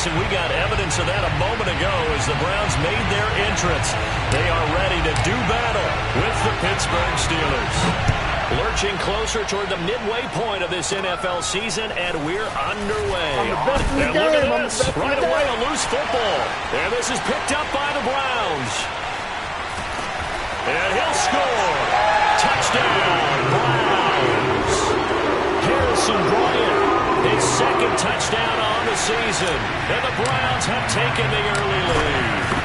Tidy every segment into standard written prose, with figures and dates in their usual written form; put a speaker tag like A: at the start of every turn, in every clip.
A: Charles, and we got evidence of that a moment ago as the Browns made their entrance. They are ready to do battle with the Pittsburgh Steelers. Lurching closer toward the midway point of this NFL season, and we're underway. And look at this. Right away, a loose football. And this is picked up by the Browns. And he'll score. Touchdown, Browns. Harrison Bryant, his second touchdown on the season. And the Browns have taken the early lead.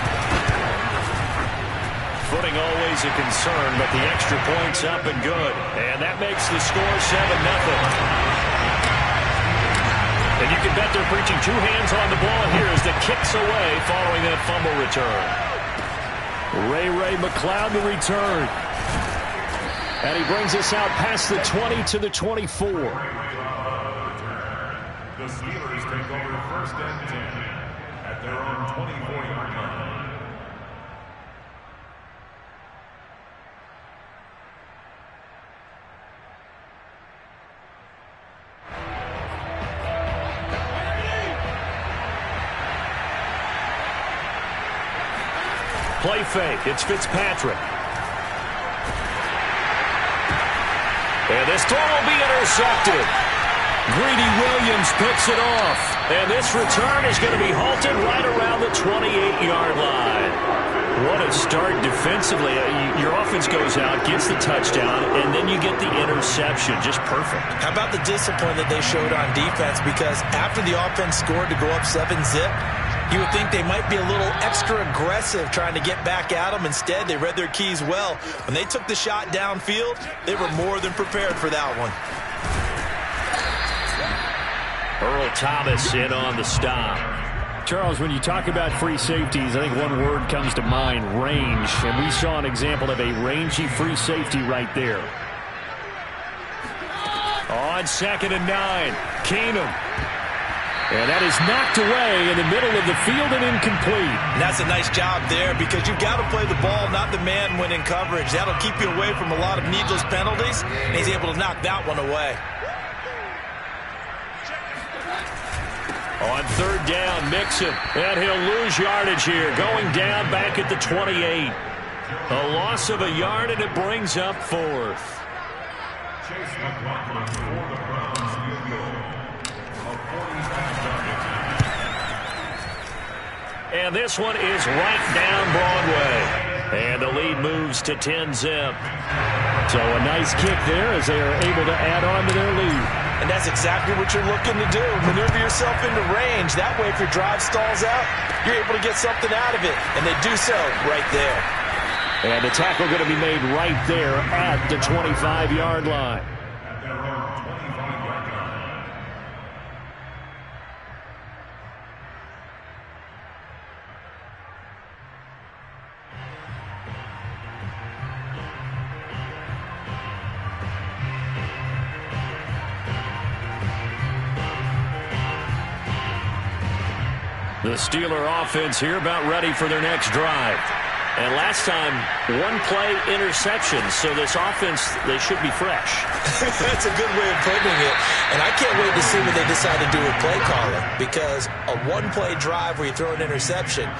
A: Footing always a concern, but the extra point's up and good. And that makes the score 7-0. And you can bet they're preaching two hands on the ball here as the kick's away following that fumble return. Ray McCloud to return. And he brings us out past the 20 to the 24.
B: The Steelers take over first and 10 at their own 24-yard line.
A: Play fake. It's Fitzpatrick. And this throw will be intercepted. Greedy Williams picks it off. And this return is going to be halted right around the 28-yard line. What a start defensively. Your offense goes out, gets the touchdown, and then you get the interception. Just perfect.
C: How about the discipline that they showed on defense? Because after the offense scored to go up 7-zip, you would think they might be a little extra aggressive trying to get back at them. Instead, they read their keys well. When they took the shot downfield, they were more than prepared for that one.
A: Earl Thomas in on the stop.
D: Charles, when you talk about free safeties, I think one word comes to mind, range. And we saw an example of a rangy free safety right there.
A: On 2nd and 9, Keenum. And that is knocked away in the middle of the field and incomplete.
C: And that's a nice job there because you've got to play the ball, not the man when in coverage. That'll keep you away from a lot of needless penalties, and he's able to knock that one away.
A: On 3rd down, Mixon. And he'll lose yardage here, going down back at the 28. A loss of a yard, and it brings up 4th.
B: Chase McLaughlin for the Browns field goal of 45 yards.
A: And this one is right down Broadway. And the lead moves to 10-zip.
D: So a nice kick there as they are able to add on to their lead.
C: And that's exactly what you're looking to do. Maneuver yourself into range. That way, if your drive stalls out, you're able to get something out of it. And they do so right there.
D: And the tackle going to be made right there at the 25-yard line.
B: At their own 25-yard line.
A: The Steeler offense here about ready for their next drive. And last time, one-play interception. So this offense, they should be fresh.
C: That's a good way of putting it. And I can't wait to see what they decide to do with play calling. Because a one-play drive where you throw an interception,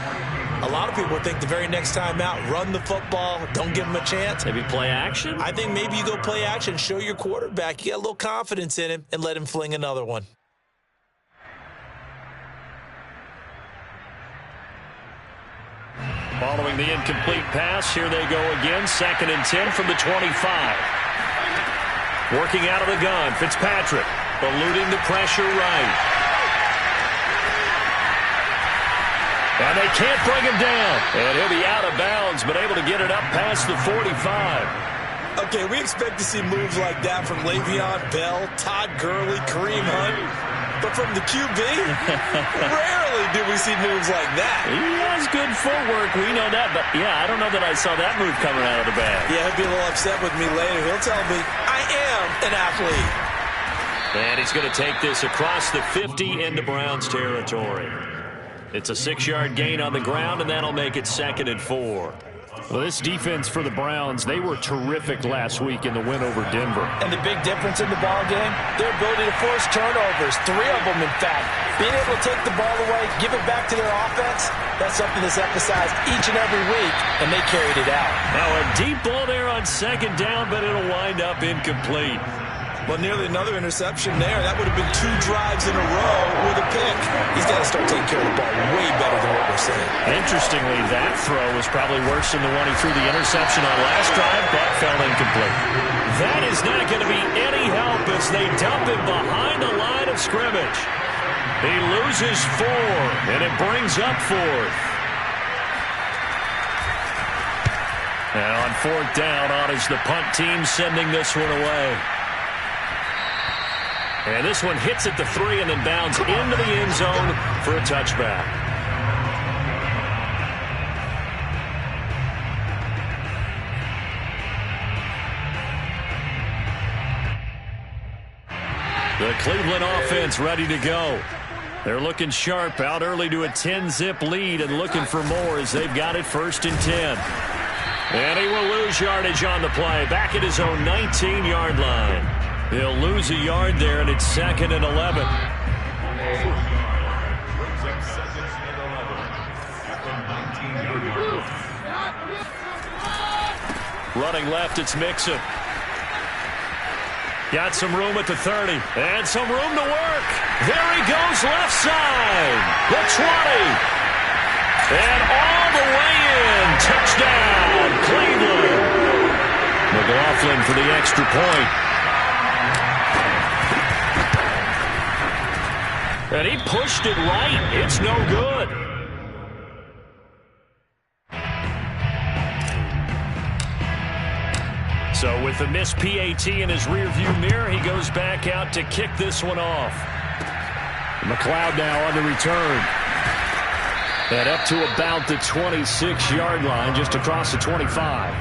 C: a lot of people think the very next time out, run the football, don't give them a chance.
A: Maybe play action?
C: I think maybe you go play action, show your quarterback, you got a little confidence in him, and let him fling another one.
A: Following the incomplete pass, here they go again. 2nd and 10 from the 25. Working out of the gun, Fitzpatrick eluding the pressure right. And they can't bring him down. And he'll be out of bounds, but able to get it up past the 45.
C: Okay, we expect to see moves like that from Le'Veon Bell, Todd Gurley, Kareem Hunt. But from the QB, rarely do we see moves like that.
A: He has good footwork. We know that. But, yeah, I don't know that I saw that move coming out of the bag.
C: Yeah, he'll be a little upset with me later. He'll tell me, I am an athlete.
A: And he's going to take this across the 50 into Browns territory. It's a 6-yard gain on the ground, and that'll make it 2nd and 4.
D: Well, this defense for the Browns, they were terrific last week in the win over Denver.
C: And the big difference in the ball game, their ability to force turnovers. 3 of them, in fact, Being able to take the ball away, give it back to their offense, that's something that's emphasized each and every week, and they carried it out.
A: Now a deep ball there on second down, but it'll wind up incomplete.
C: Well, nearly another interception there. That would have been 2 drives in a row with a pick. He's got to start taking care of the ball way better than what we're seeing.
A: Interestingly, that throw was probably worse than the one he threw the interception on last drive, but fell incomplete. That is not going to be any help as they dump him behind the line of scrimmage. He loses 4, and it brings up 4th. And on 4th down, on is the punt team sending this one away. And this one hits at the 3 and then bounds into the end zone for a touchback. The Cleveland offense ready to go. They're looking sharp, out early to a 10-zip lead and looking for more as they've got it 1st and 10. And he will lose yardage on the play, back at his own 19-yard line. He'll lose a yard there, and it's 2nd and 11. Running left, it's Mixon. Got some room at the 30, and some room to work. There he goes, left side, the 20. And all the way in, touchdown, Cleveland. McLaughlin for the extra point. And he pushed it right. It's no good. So with the missed PAT in his rearview mirror, he goes back out to kick this one off. McLeod now on the return. And up to about the 26-yard line, just across the 25.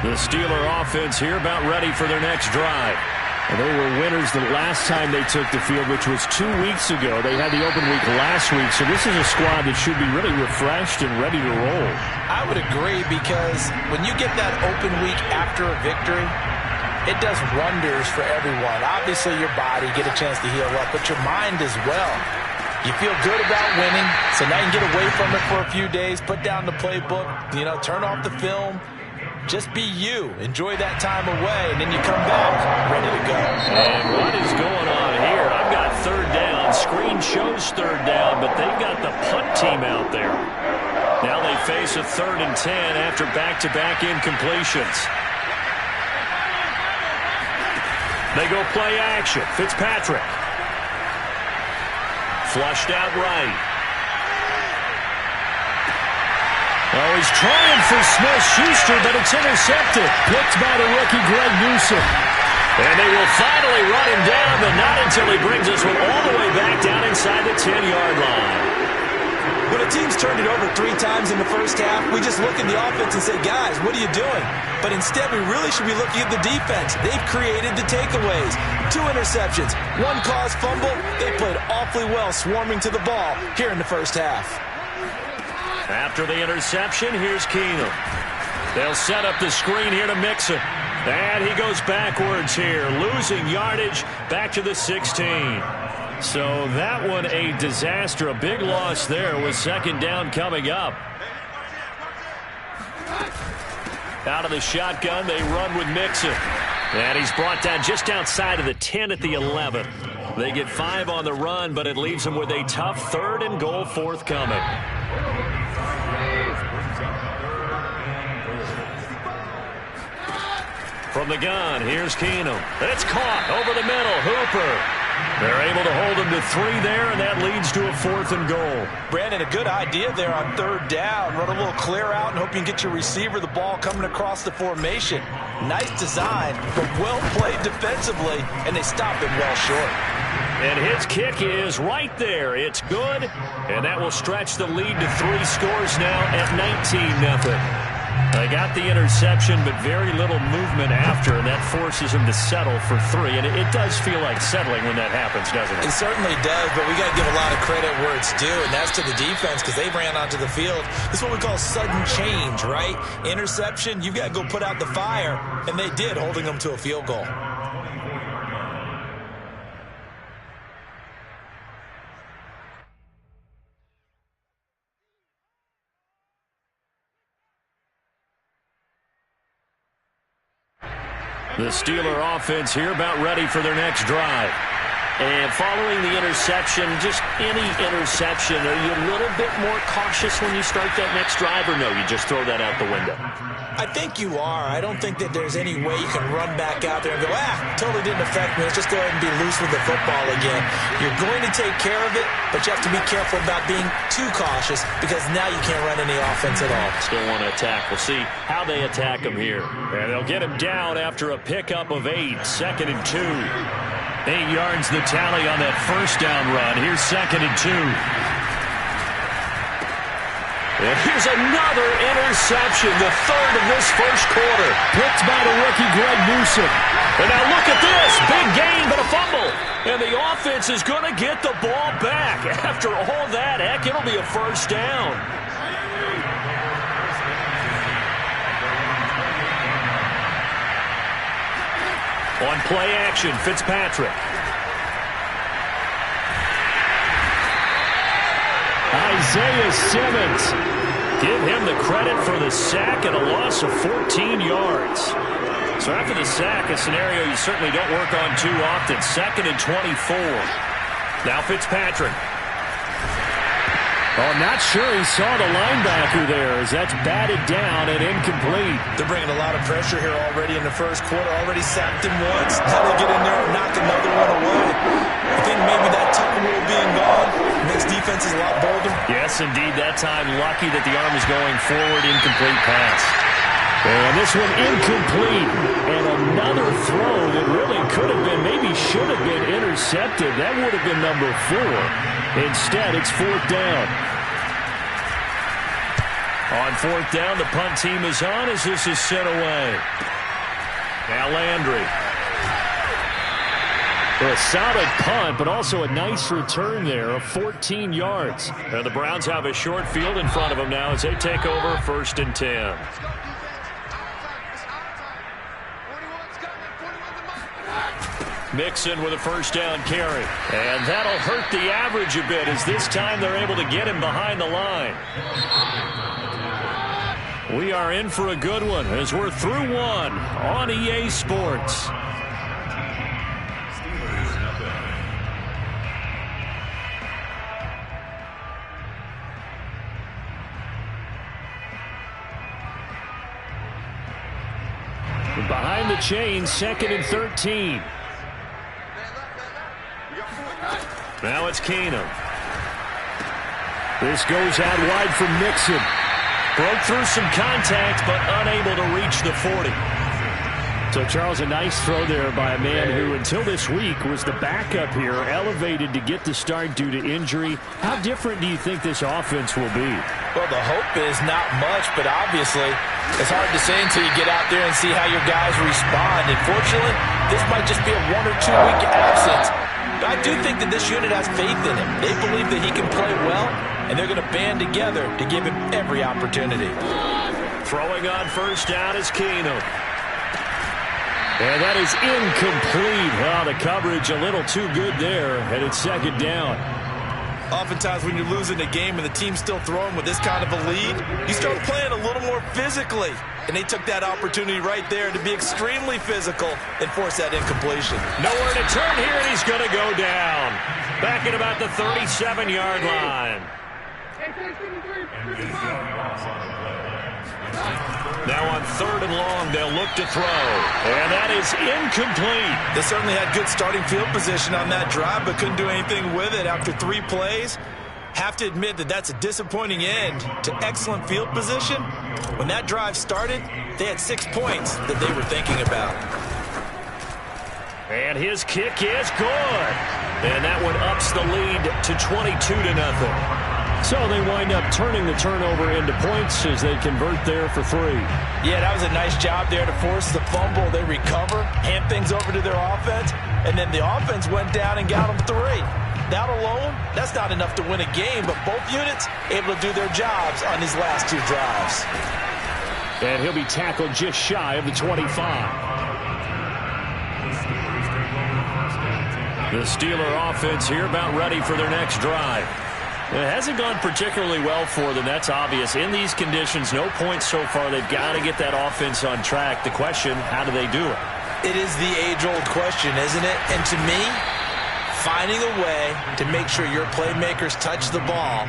A: The Steeler offense here about ready for their next drive. And they were winners the last time they took the field, which was 2 weeks ago. They had the open week last week, so this is a squad that should be really refreshed and ready to roll.
C: I would agree, because when you get that open week after a victory, it does wonders for everyone. Obviously, your body, get a chance to heal up, but your mind as well. You feel good about winning, so now you can get away from it for a few days, put down the playbook, turn off the film. Just be you. Enjoy that time away, and then you come back ready to go.
A: And what is going on here? I've got 3rd down. Screen shows 3rd down, but they've got the punt team out there. Now they face a 3rd and 10 after back-to-back incompletions. They go play action. Fitzpatrick. Flushed out right. Oh, he's trying for Smith-Schuster, but it's intercepted. Picked by the rookie Greg Newsome. And they will finally run him down, but not until he brings this one all the way back down inside the 10-yard line.
C: When a team's turned it over 3 times in the first half, we just look at the offense and say, guys, what are you doing? But instead, we really should be looking at the defense. They've created the takeaways. 2 interceptions, 1 caused fumble. They played awfully well swarming to the ball here in the first half.
A: After the interception, here's Keenum. They'll set up the screen here to Mixon. And he goes backwards here, losing yardage back to the 16. So that one a disaster, a big loss there with 2nd down coming up. Out of the shotgun, they run with Mixon. And he's brought down just outside of the 10 at the 11. They get 5 on the run, but it leaves them with a tough 3rd and goal forthcoming. From the gun, here's Keenum. It's caught over the middle. Hooper. They're able to hold him to 3 there, and that leads to a 4th and goal.
C: Brandon, a good idea there on 3rd down. Run a little clear out and hope you can get your receiver the ball coming across the formation. Nice design, but well played defensively, and they stopped him well short.
A: And his kick is right there. It's good, and that will stretch the lead to 3 scores now at 19-0. They got the interception, but very little movement after, and that forces them to settle for 3. And it does feel like settling when that happens, doesn't it?
C: It certainly does, but we got to give a lot of credit where it's due, and that's to the defense because they ran onto the field. This is what we call sudden change, right? Interception, you've got to go put out the fire, and they did, holding them to a field goal.
A: The Steeler offense here about ready for their next drive. And following the interception, just any interception, are you a little bit more cautious when you start that next drive, or no, you just throw that out the window?
C: I think you are. I don't think that there's any way you can run back out there and go, totally didn't affect me. Let's just go ahead and be loose with the football again. You're going to take care of it, but you have to be careful about being too cautious because now you can't run any offense at all.
A: Still want to attack. We'll see how they attack him here. And they'll get him down after a pickup of 8, 2nd and 2. 8 yards the tally on that first down run. Here's 2nd and 2. And here's another interception, the 3rd of this first quarter.
D: Picked by the rookie Greg Newsome.
A: And now look at this. Big gain, but a fumble. And the offense is going to get the ball back. After all that, heck, it'll be a first down. On play action, Fitzpatrick.
D: Isaiah Simmons.
A: Give him the credit for the sack and a loss of 14 yards. So after the sack, a scenario you certainly don't work on too often. 2nd and 24. Now Fitzpatrick.
D: Oh, not sure he saw the linebacker there as that's batted down and incomplete.
C: They're bringing a lot of pressure here already in the first quarter. Already sacked him once. Now they get in there and knock another one away. I think maybe that tucker rule being gone makes defenses a lot bolder.
A: Yes, indeed. That time lucky that the arm is going forward. Incomplete pass.
D: And this one incomplete. And another throw that really could have been, maybe should have been intercepted. That would have been number 4. Instead, it's 4th down.
A: On 4th down, the punt team is on as this is sent away. Now Landry.
D: A solid punt, but also a nice return there of 14 yards.
A: And the Browns have a short field in front of them now as they take over 1st and 10. Mixon with a first down carry. And that'll hurt the average a bit as this time they're able to get him behind the line. We are in for a good one as we're through one on EA Sports.
D: Behind the chains, 2nd and 13.
A: Now it's Keenum.
D: This goes out wide from Mixon.
A: Broke through some contact, but unable to reach the 40.
D: So, Charles, a nice throw there by a man who, until this week, was the backup here, elevated to get the start due to injury. How different do you think this offense will be?
C: Well, the hope is not much, but obviously it's hard to say until you get out there and see how your guys respond. And fortunately, this might just be a 1 or 2 week absence. But I do think that this unit has faith in him. They believe that he can play well, and they're going to band together to give him every opportunity.
A: Throwing on first down is Keenum.
D: And that is incomplete. Oh, the coverage a little too good there, and it's 2nd down.
C: Oftentimes when you're losing a game and the team's still throwing with this kind of a lead, you start playing a little more physically. And they took that opportunity right there to be extremely physical and force that incompletion.
A: Nowhere to turn here, and he's going to go down. Back at about the 37-yard line. Now on 3rd and long, they'll look to throw. And that is incomplete.
C: They certainly had good starting field position on that drive, but couldn't do anything with it after 3 plays. Have to admit that that's a disappointing end to excellent field position. When that drive started, they had 6 points that they were thinking about.
A: And his kick is good. And that one ups the lead to 22-0.
D: So they wind up turning the turnover into points as they convert there for 3.
C: Yeah, that was a nice job there to force the fumble. They recover, hand things over to their offense, and then the offense went down and got them 3. That alone, that's not enough to win a game, but both units able to do their jobs on these last 2 drives.
D: And he'll be tackled just shy of the 25. The Steeler offense here about ready for their next drive. It hasn't gone particularly well for them. That's obvious. In these conditions, no points so far. They've got to get that offense on track. The question, how do they do it?
C: It is the age-old question, isn't it? And to me, finding a way to make sure your playmakers touch the ball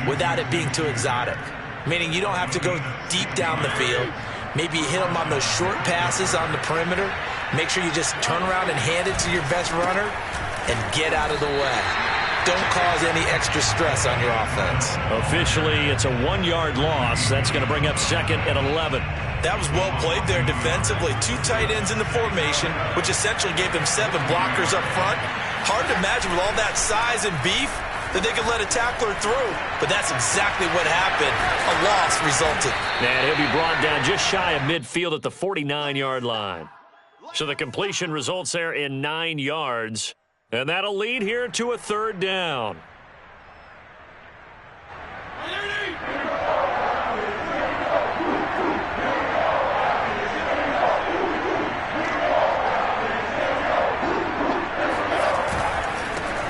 C: without it being too exotic. Meaning you don't have to go deep down the field. Maybe you hit them on those short passes on the perimeter. Make sure you just turn around and hand it to your best runner and get out of the way. Don't cause any extra stress on your offense.
D: Officially, it's a 1-yard loss. That's going to bring up 2nd and 11.
C: That was well played there defensively. 2 tight ends in the formation, which essentially gave them 7 blockers up front. Hard to imagine with all that size and beef that they could let a tackler through. But that's exactly what happened. A loss resulted.
D: And he'll be brought down just shy of midfield at the 49-yard line. So the completion results there in 9 yards. And that'll lead here to a 3rd down.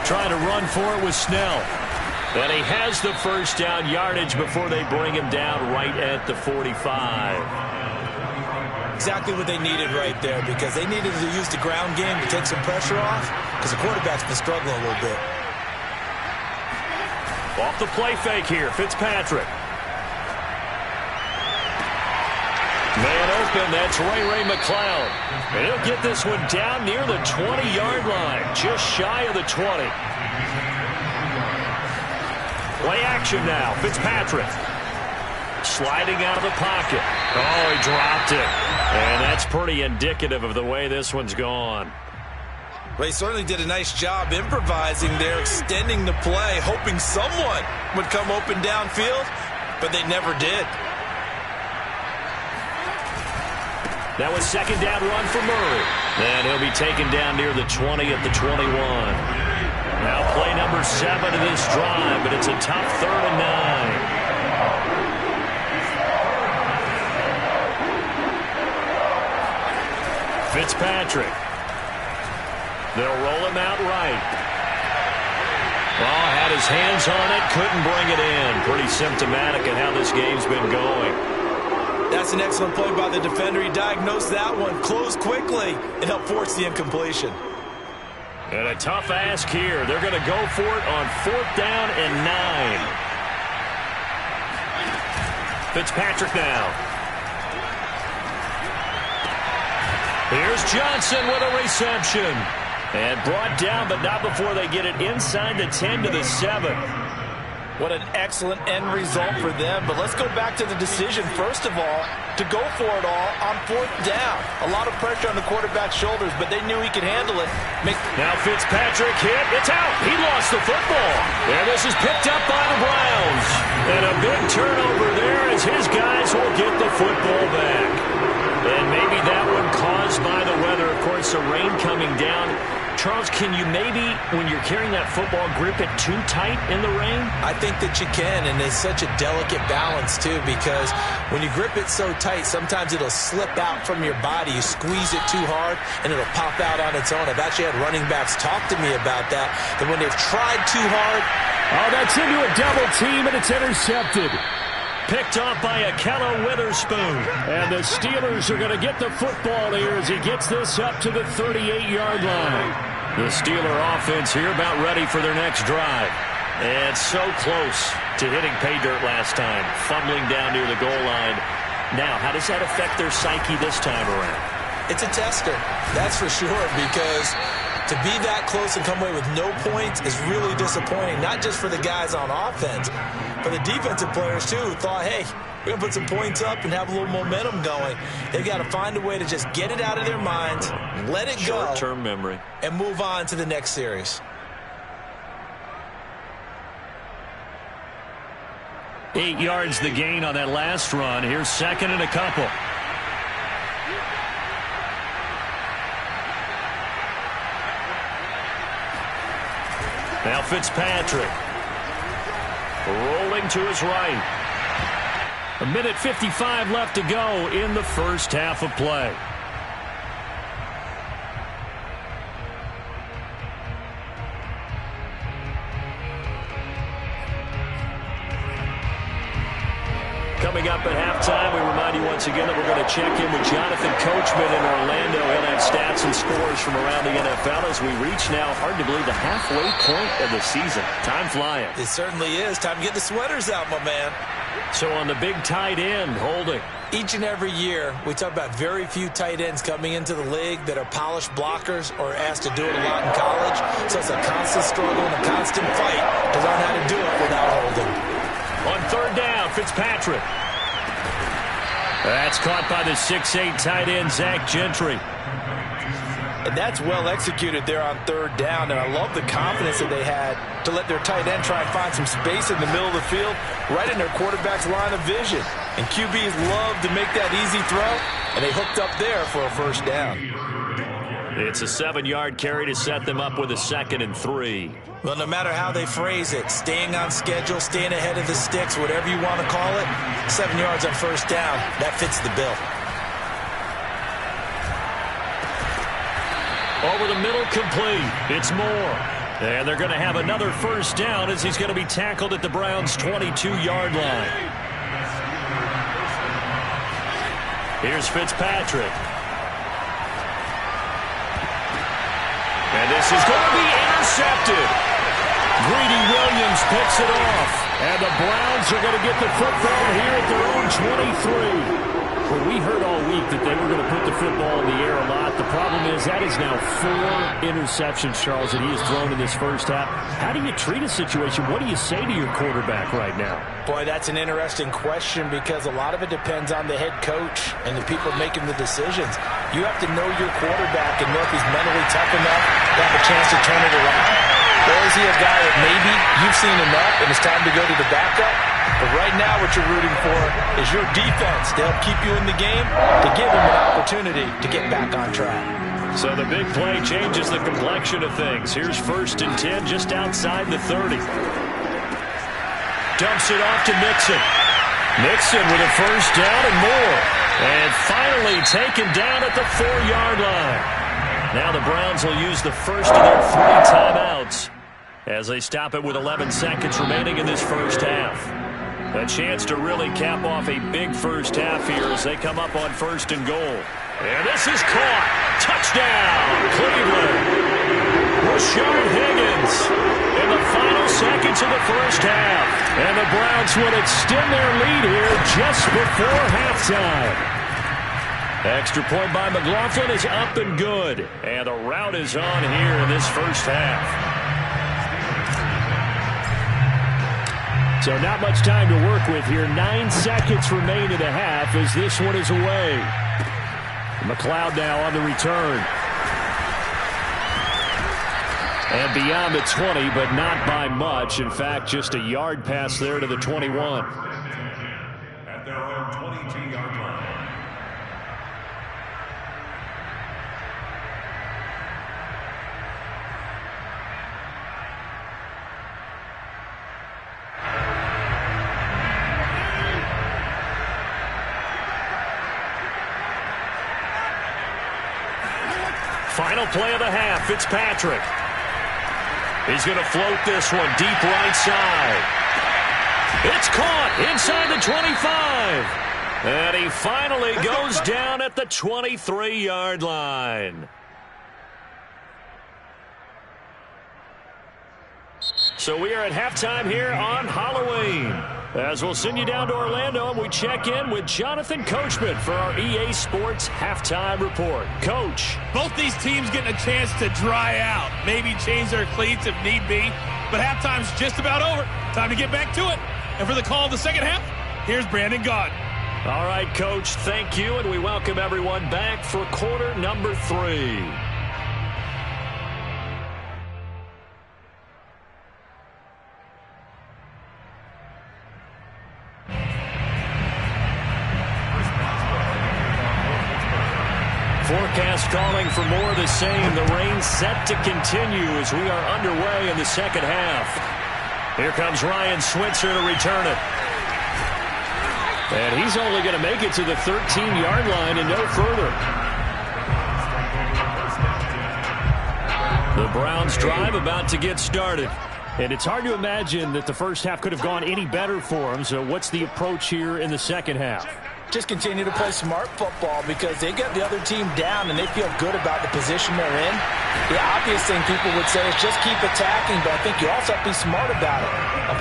D: Trying to run for it with Snell. And he has the first down yardage before they bring him down right at the 45.
C: Exactly what they needed right there, because they needed to use the ground game to take some pressure off, because the quarterback's been struggling a little bit.
D: Off the play fake here, Fitzpatrick. Man open, that's Ray McCloud. And he'll get this one down near the 20-yard line, just shy of the 20. Play action now, Fitzpatrick. Sliding out of the pocket. Oh, he dropped it. And that's pretty indicative of the way this one's gone.
C: They certainly did a nice job improvising there, extending the play, hoping someone would come open downfield, but they never did.
D: That was 2nd down run for Murray. And he'll be taken down near the 20 at the 21. Now play number 7 of this drive, but it's a tough 3rd and 9. Fitzpatrick. They'll roll him out right. Oh, had his hands on it, couldn't bring it in. Pretty symptomatic of how this game's been going.
C: That's an excellent play by the defender. He diagnosed that one, closed quickly, and helped force the incompletion.
D: And a tough ask here. They're going to go for it on 4th down and 9. Fitzpatrick now. Here's Johnson with a reception. And brought down, but not before they get it inside the 10 to the 7.
C: What an excellent end result for them. But let's go back to the decision, first of all, to go for it all on 4th down. A lot of pressure on the quarterback's shoulders, but they knew he could handle it.
D: Now Fitzpatrick hit. It's out. He lost the football. And this is picked up by the Browns. And a big turnover there as his guys will get the football back. And maybe that one caused by the weather. Of course, the rain coming down. Charles, can you maybe, when you're carrying that football, grip it too tight in the rain?
C: I think that you can, and it's such a delicate balance, too, because when you grip it so tight, sometimes it'll slip out from your body. You squeeze it too hard, and it'll pop out on its own. I've actually had running backs talk to me about that when they've tried too hard.
D: Oh, that's into a double team, and it's intercepted. Picked off by Akello Witherspoon. And the Steelers are going to get the football here as he gets this up to the 38-yard line. The Steeler offense here about ready for their next drive. And so close to hitting pay dirt last time. Fumbling down near the goal line. Now, how does that affect their psyche this time around?
C: It's a tester, that's for sure, because to be that close and come away with no points is really disappointing, not just for the guys on offense, but the defensive players, too, who thought, hey, we're going to put some points up and have a little momentum going. They've got to find a way to just get it out of their minds, let it go.
D: Short-term memory.
C: And move on to the next series.
A: 8 yards the gain on that last run. Here's second and a couple. Now Fitzpatrick. Rolling to his right. 1:55 left to go in the first half of play. Coming up at halftime, we remind you once again that we're going to check in with Jonathan Coachman in Orlando. He'll have stats and scores from around the NFL as we reach now, hard to believe, the halfway point of the season. Time flying.
C: It certainly is. Time to get the sweaters out, my man.
A: So on the big tight end, Holding.
C: Each and every year, we talk about very few tight ends coming into the league that are polished blockers or asked to do it a lot in college. So it's a constant struggle and a constant fight to learn how to do it without holding.
A: On third down, Fitzpatrick. That's caught by the 6'8" tight end, Zach Gentry.
C: And that's well executed there on third down. And I love the confidence that they had to let their tight end try and find some space in the middle of the field, right in their quarterback's line of vision. And QBs love to make that easy throw, and they hooked up there for a first down.
A: It's a 7-yard carry to set them up with a 2nd and 3.
C: Well, no matter how they phrase it, staying on schedule, staying ahead of the sticks, whatever you want to call it, 7 yards on first down, that fits the bill.
A: Over the middle, complete. It's Moore. And they're going to have another first down as he's going to be tackled at the Browns' 22-yard line. Here's Fitzpatrick. And this is going to be intercepted. Greedy Williams picks it off. And the Browns are going to get the football here at their own 23. Well, we heard all week that they were going to put the football in the air a lot. The problem is that is now 4 interceptions, Charles, that he has thrown in this first half. How do you treat a situation? What do you say to your quarterback right now?
C: Boy, that's an interesting question because a lot of it depends on the head coach and the people making the decisions. You have to know your quarterback and know if he's mentally tough enough to have a chance to turn it around. Or is he a guy that maybe you've seen enough and it's time to go to the backup? But right now what you're rooting for is your defense to help keep you in the game, to give him an opportunity to get back on track.
A: So the big play changes the complexion of things. Here's 1st and 10 just outside the 30. Dumps it off to Mixon. Mixon with a first down and more. And finally taken down at the 4-yard line. Now the Browns will use the first of their 3 timeouts as they stop it with 11 seconds remaining in this first half. A chance to really cap off a big first half here as they come up on 1st and goal. And this is caught. Touchdown, Cleveland. Rashard Higgins in the final seconds of the first half. And the Browns would extend their lead here just before halftime. Extra point by McLaughlin is up and good. And the rout is on here in this first half. So not much time to work with here. 9 seconds remain in the half as this one is away. McLeod now on the return. And beyond the 20, but not by much. In fact, just a yard pass there to the 21.
B: At their own 22-yard line.
A: Final play of the half, Fitzpatrick. He's going to float this one deep right side. It's caught inside the 25. And he finally goes down at the 23-yard line. So we are at halftime here on Halloween. As we'll send you down to Orlando and we check in with Jonathan Coachman for our EA Sports Halftime Report. Coach.
E: Both these teams getting a chance to dry out, maybe change their cleats if need be, but halftime's just about over. Time to get back to it. And for the call of the second half, here's Brandon Gaudin.
A: All right, Coach, thank you, and we welcome everyone back for quarter number 3. Forecast calling for more of the same. The rain set to continue as we are underway in the second half. Here comes Ryan Switzer to return it.
D: And he's only going to make it to the 13-yard line and no further.
A: The Browns drive about to get started.
D: And it's hard to imagine that the first half could have gone any better for them. So what's the approach here in the second half?
C: Just continue to play smart football because they got the other team down and they feel good about the position they're in. The obvious thing people would say is just keep attacking, but I think you also have to be smart about it.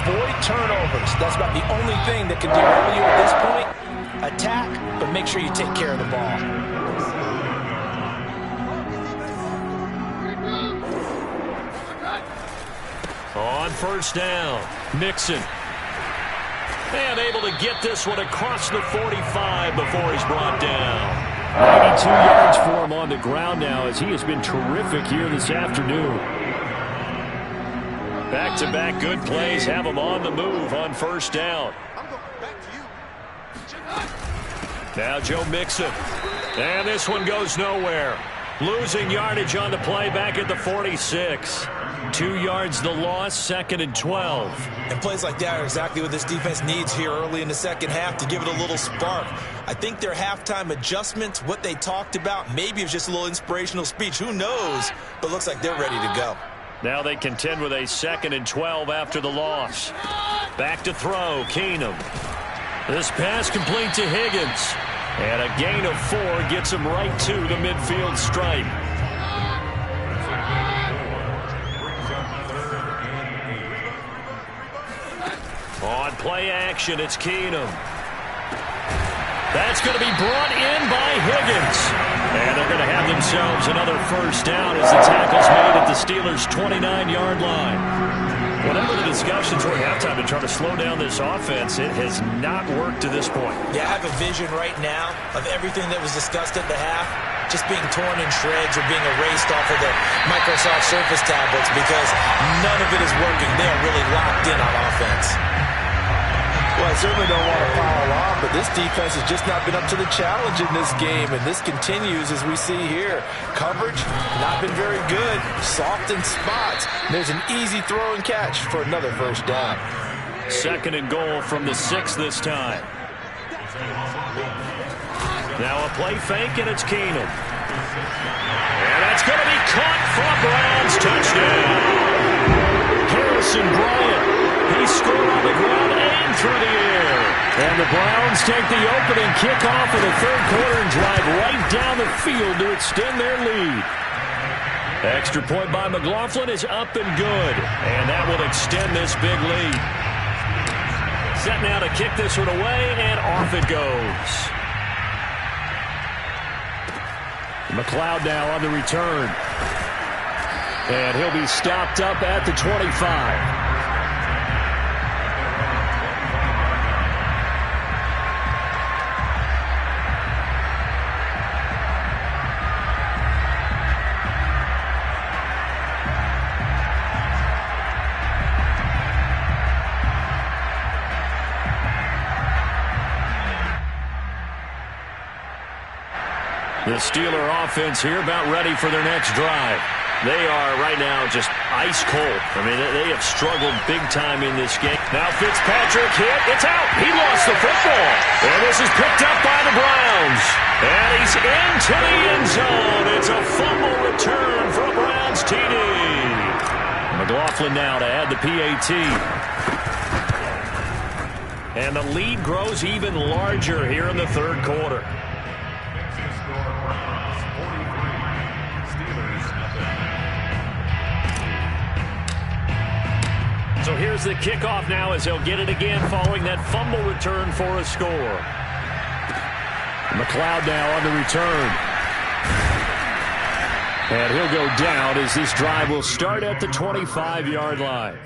C: Avoid turnovers. That's about the only thing that can derail you at this point. Attack, but make sure you take care of the ball.
A: On first down, Mixon. And able to get this one across the 45 before he's brought down.
D: 92 yards for him on the ground now as he has been terrific here this afternoon.
A: Back-to-back good plays have him on the move on first down. Now Joe Mixon. And this one goes nowhere. Losing yardage on the play back at the 46. 2 yards the loss, 2nd and 12.
C: And plays like that are exactly what this defense needs here early in the second half to give it a little spark. I think their halftime adjustments, what they talked about, maybe it was just a little inspirational speech. Who knows? But looks like they're ready to go.
A: Now they contend with a 2nd and 12 after the loss. Back to throw, Keenum. This pass complete to Higgins. And a gain of 4 gets him right to the midfield stripe. On play action, it's Keenum. That's going to be brought in by Higgins. And they're going to have themselves another first down as the tackle's made at the Steelers' 29-yard line. Whatever the discussions were at halftime to try to slow down this offense, it has not worked to this point.
C: Yeah, I have a vision right now of everything that was discussed at the half just being torn in shreds or being erased off of the Microsoft Surface tablets because none of it is working. They are really locked in on offense.
F: Well, I certainly don't want to pile on, but this defense has just not been up to the challenge in this game, and this continues as we see here. Coverage, not been very good. Soft in spots. There's an easy throw and catch for another first down.
A: 2nd and goal from the 6 this time. Now a play fake, and it's Keenum. And that's going to be caught for a Browns touchdown. Harrison Bryant. He scored on the ground and through the air.
D: And the Browns take the opening kickoff of the third quarter and drive right down the field to extend their lead.
A: Extra point by McLaughlin is up and good. And that will extend this big lead. Set now to kick this one away, and off it goes.
D: McLeod now on the return. And he'll be stopped up at the 25.
A: The Steeler offense here about ready for their next drive. They are right now just ice cold. I mean, they have struggled big time in this game. Now Fitzpatrick hit. It's out. He lost the football. And this is picked up by the Browns. And he's into the end zone. It's a fumble return for a Browns TD. McLaughlin now to add the PAT. And the lead grows even larger here in the third quarter. So here's the kickoff now as he'll get it again following that fumble return for a score.
D: McLeod now on the return. And he'll go down as this drive will start at the 25-yard line.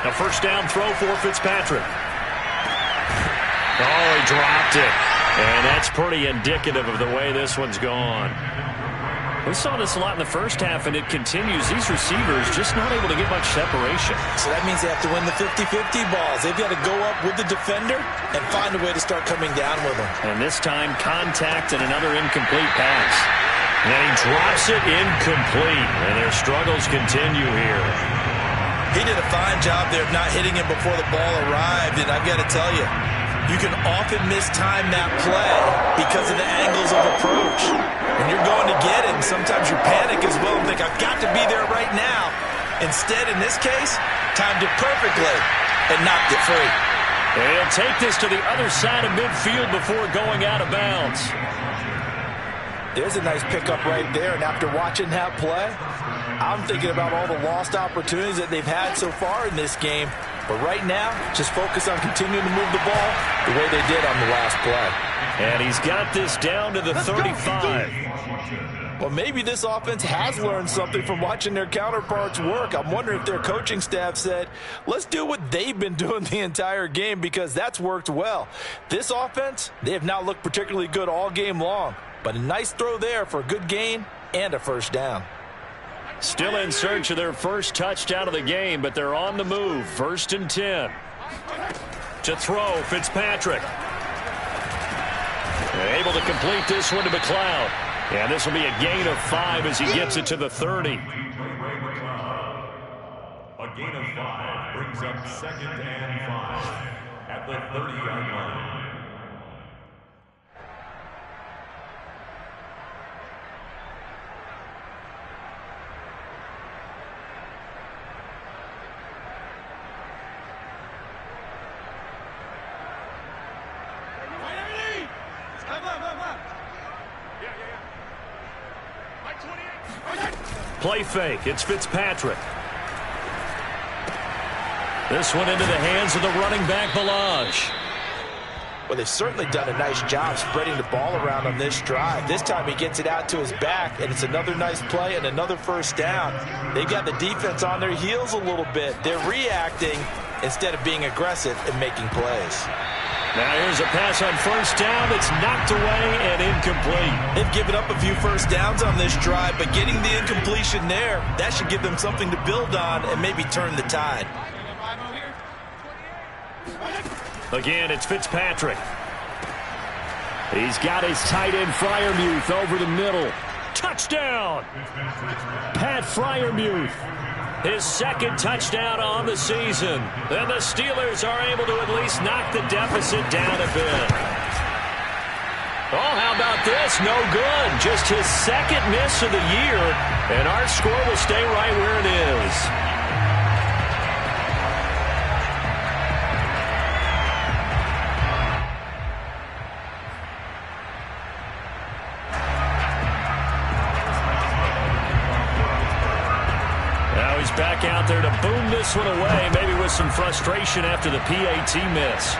A: A first down throw for Fitzpatrick. Oh, he dropped it. And that's pretty indicative of the way this one's gone.
D: We saw this a lot in the first half, and it continues. These receivers just not able to get much separation.
C: So that means they have to win the 50-50 balls. They've got to go up with the defender and find a way to start coming down with them.
D: And this time, contact and another incomplete pass. And he drops it incomplete, and their struggles continue here.
C: He did a fine job there of not hitting him before the ball arrived, and I've got to tell you, you can often mistime that play because of the angles of approach. When you're going to get it, sometimes you panic as well and think, I've got to be there right now. Instead, in this case, timed it perfectly and knocked it free.
D: And he'll take this to the other side of midfield before going out of bounds.
F: There's a nice pickup right there, and after watching that play, I'm thinking about all the lost opportunities that they've had so far in this game. But right now, just focus on continuing to move the ball the way they did on the last play.
D: And he's got this down to the 35.
F: Well, maybe this offense has learned something from watching their counterparts work. I'm wondering if their coaching staff said, let's do what they've been doing the entire game, because that's worked well. This offense, they have not looked particularly good all game long. But a nice throw there for a good gain and a first down.
D: Still in search of their first touchdown of the game, but they're on the move. 1st and 10. To throw, Fitzpatrick. Able to complete this one to McLeod. And this will be a gain of 5 as he gets it to the 30.
B: A gain of 5 brings up 2nd and 5 at the 30-yard line.
D: Play fake. It's Fitzpatrick. This one into the hands of the running back, Balaj.
F: Well, they've certainly done a nice job spreading the ball around on this drive. This time he gets it out to his back, and it's another nice play and another first down. They've got the defense on their heels a little bit. They're reacting instead of being aggressive and making plays.
D: Now here's a pass on first down. It's knocked away and incomplete.
C: They've given up a few first downs on this drive, but getting the incompletion there, that should give them something to build on and maybe turn the tide.
D: Again, it's Fitzpatrick. He's got his tight end Freiermuth over the middle. Touchdown! Pat Freiermuth. His 2nd touchdown on the season. And the Steelers are able to at least knock the deficit down a bit. Oh, how about this? No good. Just his 2nd miss of the year. And our score will stay right where it is. Back out there to boom this one away, maybe with some frustration after the PAT miss.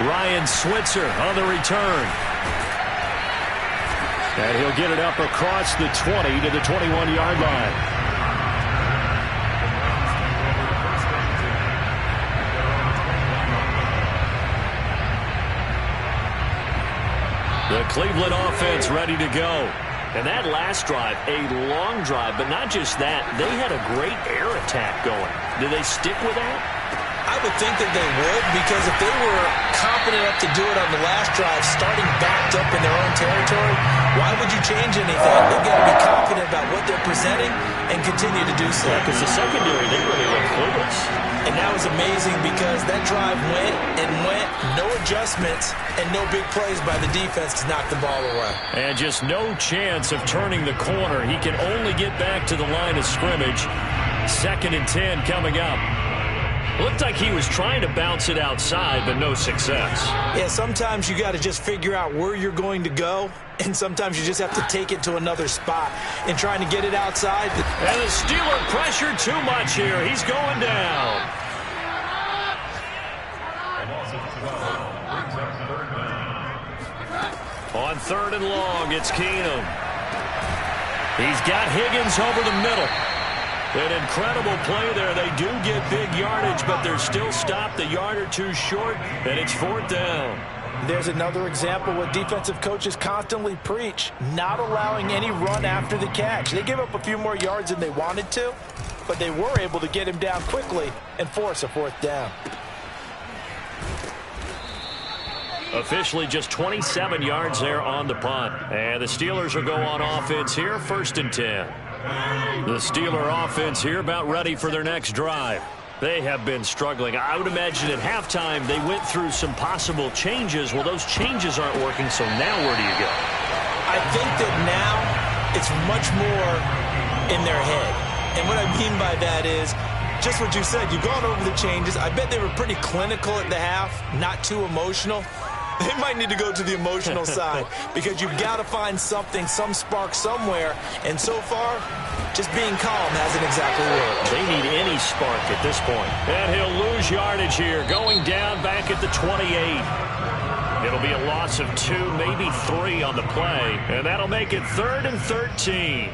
D: Ryan Switzer on the return. And he'll get it up across the 20 to the 21-yard line. The Cleveland offense ready to go. And that last drive, a long drive, but not just that. They had a great air attack going. Do they stick with that?
C: I would think that they would, because if they were confident enough to do it on the last drive, starting backed up in their own territory, why would you change anything? They've got to be confident about what they're presenting and continue to do so.
D: Yeah, because the secondary, they really look clueless.
C: And that was amazing because that drive went and went, no adjustments, and no big plays by the defense to knock the ball away.
D: And just no chance of turning the corner. He can only get back to the line of scrimmage. 2nd and 10 coming up. Looked like he was trying to bounce it outside, but no success.
C: Yeah, sometimes you got to just figure out where you're going to go, and sometimes you just have to take it to another spot. And trying to get it outside.
D: And the Steeler pressure too much here. He's going down. On 3rd and long, it's Keenum. He's got Higgins over the middle. An incredible play there. They do get big yardage, but they're still stopped a yard or two short, and it's 4th down.
F: There's another example what defensive coaches constantly preach, not allowing any run after the catch. They gave up a few more yards than they wanted to, but they were able to get him down quickly and force a 4th down.
A: Officially just 27 yards there on the punt. And the Steelers will go on offense here, 1st and 10. The Steeler offense here about ready for their next drive. They have been struggling. I would imagine at halftime they went through some possible changes. Well, those changes aren't working, so now where do you go?
C: I think that now it's much more in their head. And what I mean by that is just what you said. You've gone over the changes. I bet they were pretty clinical at the half, not too emotional. They might need to go to the emotional side because you've got to find something, some spark somewhere. And so far, just being calm hasn't exactly worked.
A: They need any spark at this point. And he'll lose yardage here, going down back at the 28. It'll be a loss of 2, maybe 3 on the play. And that'll make it 3rd and 13.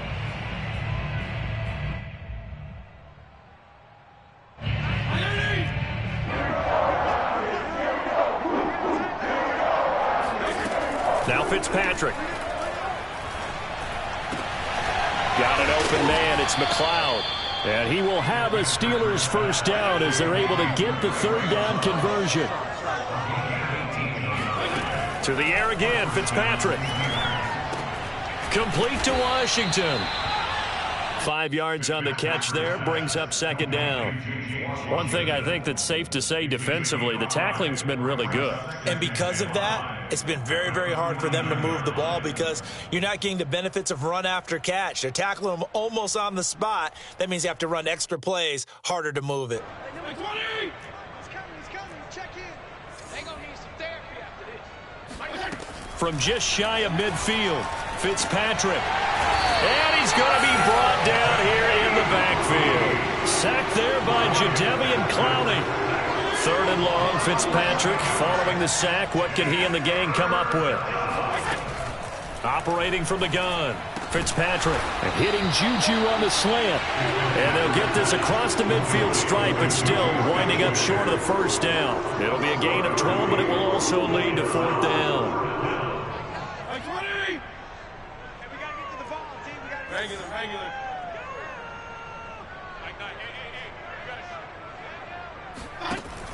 A: Now Fitzpatrick. Got an open man. It's McLeod.
D: And he will have a Steelers 1st down as they're able to get the 3rd down conversion.
A: To the air again, Fitzpatrick. Complete to Washington. 5 yards on the catch there, brings up 2nd down. One thing I think that's safe to say defensively, the tackling's been really good.
C: And because of that, it's been very, very hard for them to move the ball because you're not getting the benefits of run after catch. They're tackling them almost on the spot. That means you have to run extra plays, harder to move it.
G: He's coming. Check in. They're going to need some therapy after this.
A: From just shy of midfield, Fitzpatrick. And he's going to be brought down here in the backfield. Sacked there by Jadeveon Clowney. 3rd and long, Fitzpatrick following the sack. What can he and the gang come up with? Operating from the gun, Fitzpatrick.
D: And hitting Juju on the slant.
A: And they'll get this across the midfield stripe, but still winding up short of the 1st down. It'll be a gain of 12, but it will also lead to 4th down.
G: Regular.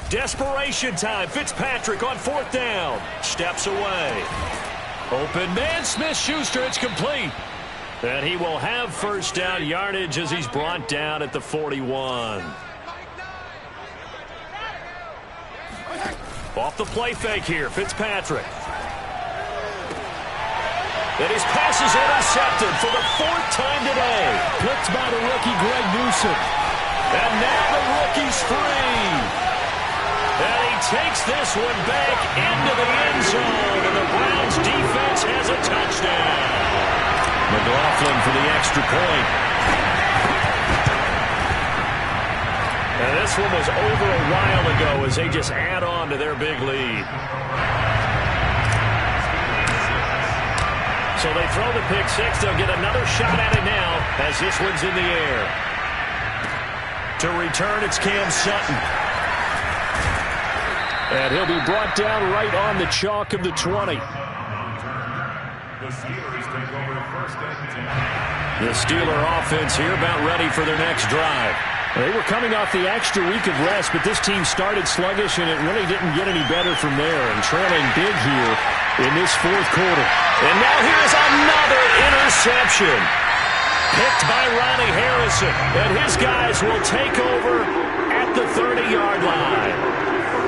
A: Desperation time. Fitzpatrick on 4th down. Steps away. Open man, Smith-Schuster. It's complete. And he will have 1st down yardage as he's brought down at the 41. Off the play fake here, Fitzpatrick. And his pass is intercepted for the 4th time today.
D: Blitzed by the rookie, Greg Newsome.
A: And now the rookie's free. And he takes this one back into the end zone. And the Browns defense has a touchdown. McLaughlin for the extra point. And this one was over a while ago as they just add on to their big lead. So they throw the pick 6. They'll get another shot at it now as this one's in the air. To return, it's Cam Sutton.
D: And he'll be brought down right on the chalk of the 20.
B: The Steelers take over 1st and 10.
A: The Steeler offense here about ready for their next drive.
D: They were coming off the extra week of rest, but this team started sluggish, and it really didn't get any better from there. And trailing big here in this 4th quarter.
A: And now here's another interception. Picked by Ronnie Harrison. And his guys will take over at the 30-yard line.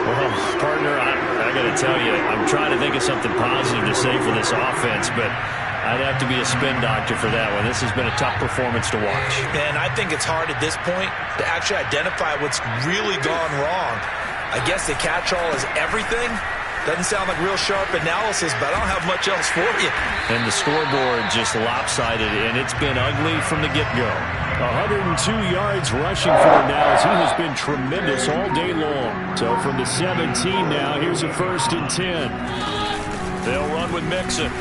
A: Well, partner, I got to tell you, I'm trying to think of something positive to say for this offense, but I'd have to be a spin doctor for that one. This has been a tough performance to watch.
C: And I think it's hard at this point to actually identify what's really gone wrong. I guess the catch-all is everything. Doesn't sound like real sharp analysis, but I don't have much else for you.
A: And the scoreboard just lopsided, and it's been ugly from the get-go.
D: 102 yards rushing for him now as he has been tremendous all day long. So from the 17 now, here's a 1st and 10.
A: They'll run with Mixon.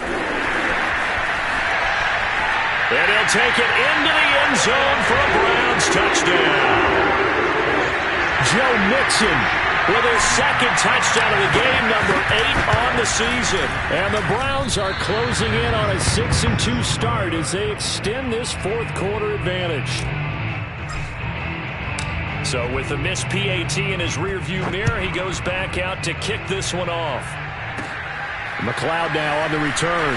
A: And he'll take it into the end zone for a Browns touchdown.
D: Joe Mixon with his second touchdown of the game, number 8 on the season. And the Browns are closing in on a 6-2 start as they extend this fourth quarter advantage. So with the missed PAT in his rearview mirror, he goes back out to kick this one off. McLeod now on the return.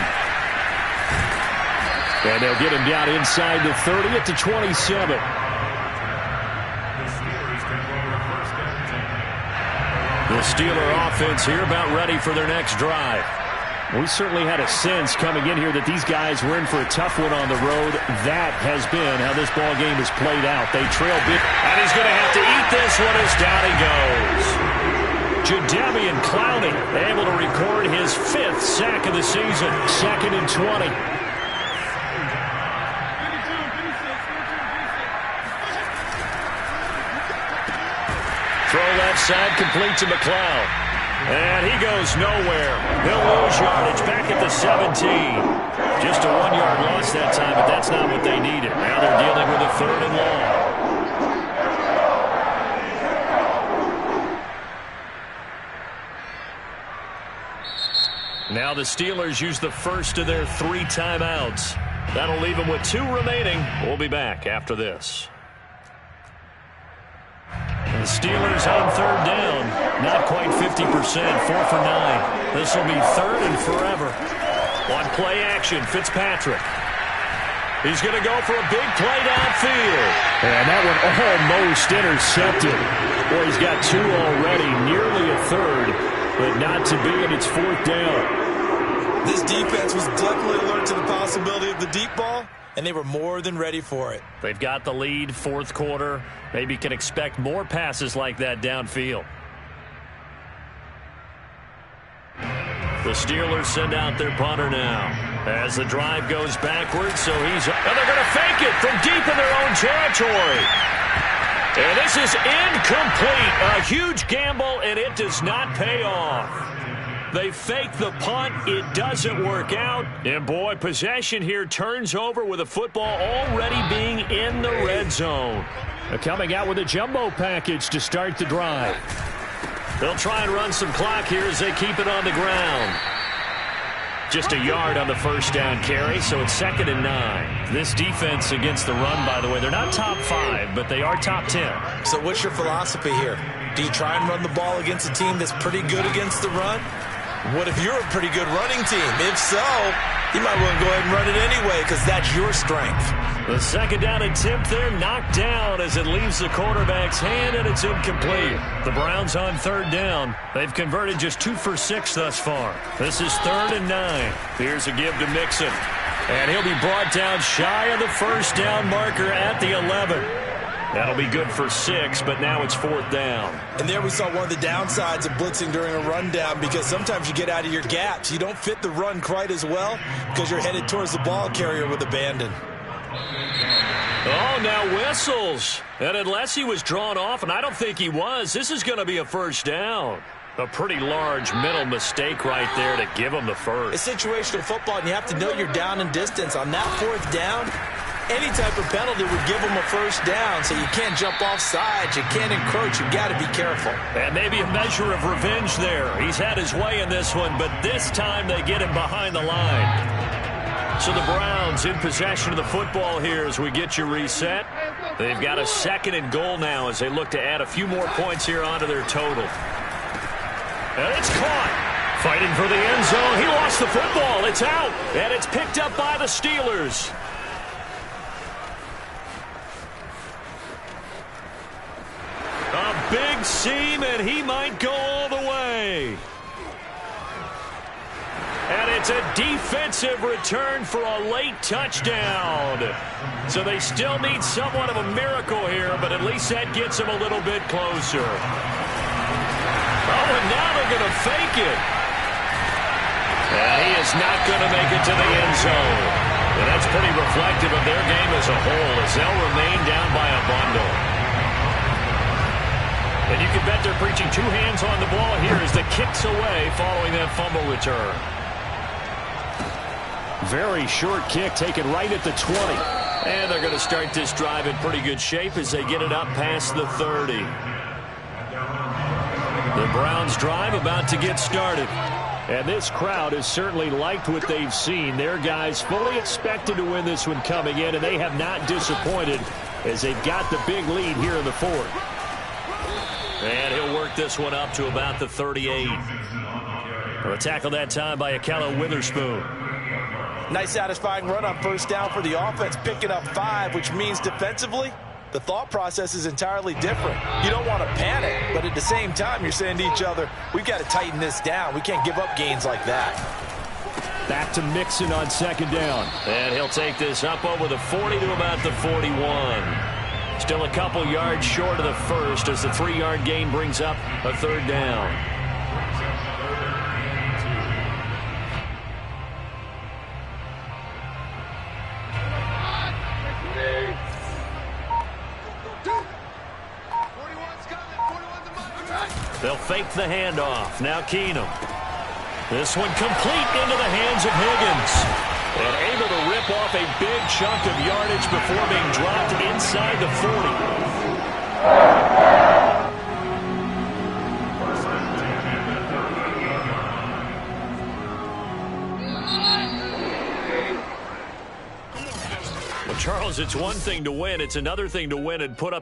D: And they'll get him down inside the 30 at the 27. The Steeler offense here about ready for their next drive. We certainly had a sense coming in here that these guys were in for a tough one on the road. That has been how this ball game has played out. They trail big, and he's going to have to eat this one as down he goes. Jadeveon Clowney able to record his 5th sack of the season. 2nd and 20. Throw left side, complete to McLeod. And he goes nowhere. He'll lose yardage back at the 17. Just a 1-yard loss that time, but that's not what they needed. Now they're dealing with a 3rd and long. Now the Steelers use the first of their 3 timeouts. That'll leave them with 2 remaining. We'll be back after this. The Steelers on 3rd down. Not quite 50%. 4 for 9. This will be 3rd and forever. On play action, Fitzpatrick. He's going to go for a big play downfield. And that one almost intercepted. Boy, he's got 2 already. Nearly a 3rd, but not to be, and it's 4th down.
C: This defense was definitely alert to the possibility of the deep ball, and they were more than ready for it.
D: They've got the lead, 4th quarter. Maybe can expect more passes like that downfield. The Steelers send out their punter now as the drive goes backwards, so and they're going to fake it from deep in their own territory. And this is incomplete. A huge gamble, and it does not pay off. They fake the punt. It doesn't work out. And, boy, possession here turns over with a football already being in the red zone. They're coming out with a jumbo package to start the drive. They'll try and run some clock here as they keep it on the ground. Just a yard on the first down carry, so it's 2nd and 9. This defense against the run, by the way, they're not top 5, but they are top 10.
C: So what's your philosophy here? Do you try and run the ball against a team that's pretty good against the run? What if you're a pretty good running team? If so, you might want to go ahead and run it anyway because that's your strength.
D: The 2nd down attempt there knocked down as it leaves the quarterback's hand, and it's incomplete. The Browns on 3rd down. They've converted just 2 for 6 thus far. This is 3rd and 9. Here's a give to Mixon. And he'll be brought down shy of the first down marker at the 11. That'll be good for 6, but now it's 4th down.
C: And there we saw one of the downsides of blitzing during a rundown because sometimes you get out of your gaps. You don't fit the run quite as well because you're headed towards the ball carrier with abandon.
D: Oh, now whistles. And unless he was drawn off, and I don't think he was, this is going to be a first down. A pretty large mental mistake right there to give him the first.
C: It's situational football, and you have to know you're down in distance. On that 4th down, any type of penalty would give him a first down, so you can't jump off sides. You can't encroach. You've got to be careful.
D: And maybe a measure of revenge there. He's had his way in this one, but this time they get him behind the line. So the Browns in possession of the football here as we get you reset. They've got a 2nd and goal now as they look to add a few more points here onto their total. And it's caught. Fighting for the end zone. He lost the football. It's out. And it's picked up by the Steelers. A big seam, and he might go all the way. And it's a defensive return for a late touchdown. So they still need somewhat of a miracle here, but at least that gets them a little bit closer. Oh, and now they're going to fake it. And he is not going to make it to the end zone. And that's pretty reflective of their game as a whole as they'll remain down by a bundle. And you can bet they're preaching 2 hands on the ball here as the kick's away following that fumble return. Very short kick taken right at the 20. And they're going to start this drive in pretty good shape as they get it up past the 30. The Browns drive about to get started. And this crowd has certainly liked what they've seen. Their guys fully expected to win this one coming in, and they have not disappointed as they've got the big lead here in the fourth.
A: And he'll work this one up to about the 38. A tackle that time by Ahkello Witherspoon.
C: Nice satisfying run on first down for the offense, picking up 5, which means defensively, the thought process is entirely different. You don't want to panic, but at the same time, you're saying to each other, we've got to tighten this down. We can't give up gains like that.
D: Back to Mixon on second down.
A: And he'll take this up over the 40 to about the 41. Still a couple yards short of the first as the 3-yard gain brings up a third down. They'll fake the handoff. Now Keenum. This one complete into the hands of Higgins. And able to rip off a big chunk of yardage before being dropped inside the 40. Well, Charles, it's one thing to win. It's another thing to win and put up